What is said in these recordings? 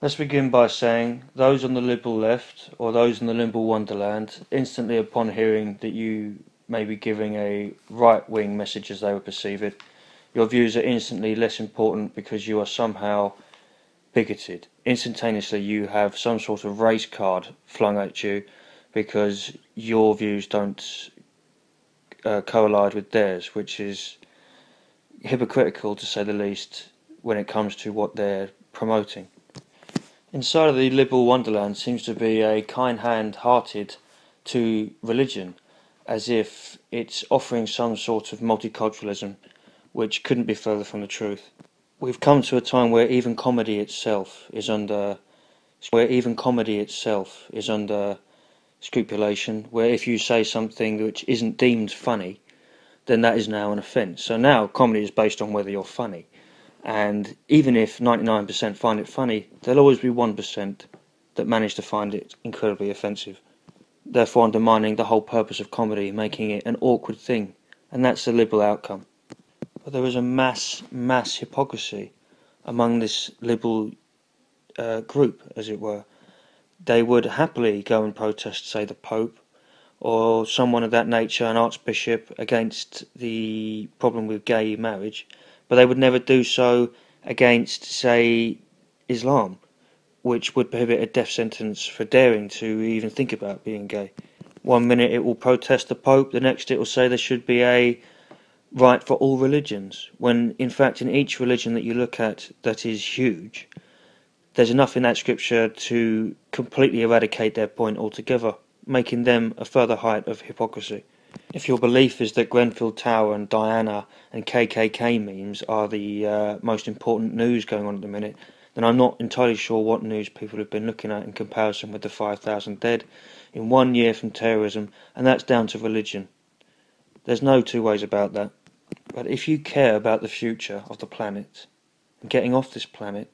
Let's begin by saying those on the liberal left or those in the liberal wonderland, instantly upon hearing that you may be giving a right-wing message as they would perceive it, your views are instantly less important because you are somehow bigoted. Instantaneously you have some sort of race card flung at you because your views don't collide with theirs, which is hypocritical to say the least when it comes to what they're promoting. Inside of the liberal wonderland seems to be a kind hand hearted to religion, as if it's offering some sort of multiculturalism, which couldn't be further from the truth. We've come to a time where even comedy itself is under scrupulation, where if you say something which isn't deemed funny, then that is now an offence. So now comedy is based on whether you're funny. And even if 99% find it funny, there'll always be 1% that manage to find it incredibly offensive, therefore undermining the whole purpose of comedy, making it an awkward thing, and that's the liberal outcome. But there is a mass hypocrisy among this liberal group, as it were. They would happily go and protest, say, the Pope, or someone of that nature, an archbishop, against the problem with gay marriage, but they would never do so against, say, Islam, which would prohibit a death sentence for daring to even think about being gay. One minute it will protest the Pope, the next it will say there should be a right for all religions, when in fact in each religion that you look at that is huge, there's enough in that scripture to completely eradicate their point altogether, making them a further height of hypocrisy. If your belief is that Grenfell Tower and Diana and KKK memes are the most important news going on at the minute, then I'm not entirely sure what news people have been looking at in comparison with the 5,000 dead in 1 year from terrorism, and that's down to religion. There's no two ways about that. But if you care about the future of the planet and getting off this planet,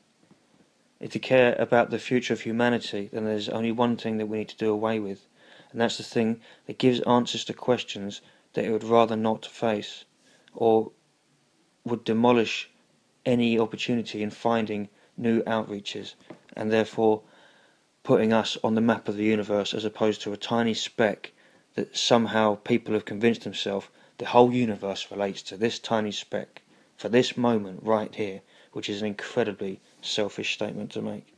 if you care about the future of humanity, then there's only one thing that we need to do away with, and that's the thing that gives answers to questions that it would rather not face, or would demolish any opportunity in finding new outreaches, and therefore putting us on the map of the universe as opposed to a tiny speck that somehow people have convinced themselves the whole universe relates to this tiny speck for this moment right here, which is an incredibly selfish statement to make.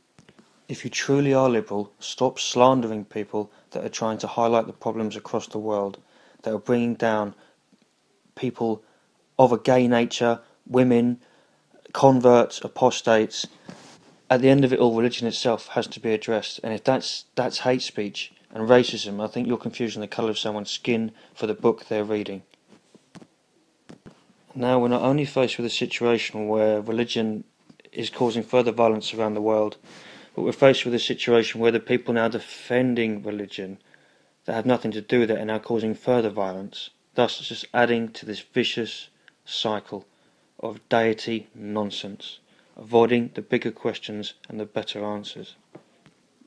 If you truly are liberal, stop slandering people that are trying to highlight the problems across the world, that are bringing down people of a gay nature, women, converts, apostates. At the end of it all, religion itself has to be addressed, and if that's hate speech and racism, I think you're confusing the colour of someone's skin for the book they're reading. Now we're not only faced with a situation where religion is causing further violence around the world, but we're faced with a situation where the people now defending religion that have nothing to do with it are now causing further violence, thus just adding to this vicious cycle of deity nonsense, avoiding the bigger questions and the better answers.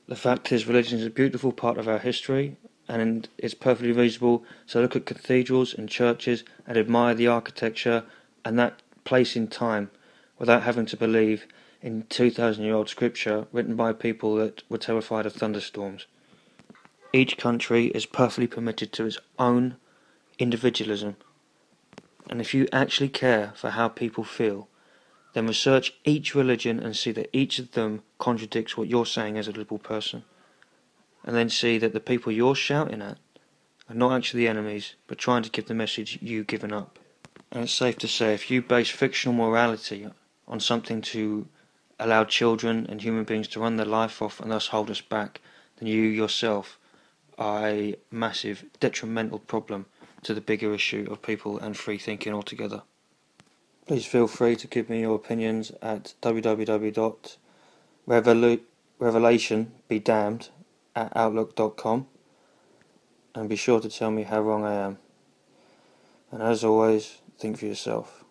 The fact is, religion is a beautiful part of our history, and it's perfectly reasonable to look at cathedrals and churches and admire the architecture and that place in time without having to believe in 2,000-year-old scripture written by people that were terrified of thunderstorms. Each country is perfectly permitted to its own individualism, and if you actually care for how people feel, then research each religion and see that each of them contradicts what you're saying as a liberal person, and then see that the people you're shouting at are not actually enemies, but trying to give the message you've given up. And it's safe to say, if you base fictional morality on something to allow children and human beings to run their life off and thus hold us back, then you yourself are a massive detrimental problem to the bigger issue of people and free thinking altogether. Please feel free to give me your opinions at www.revelationbedamned@outlook.com, and be sure to tell me how wrong I am. And as always, think for yourself.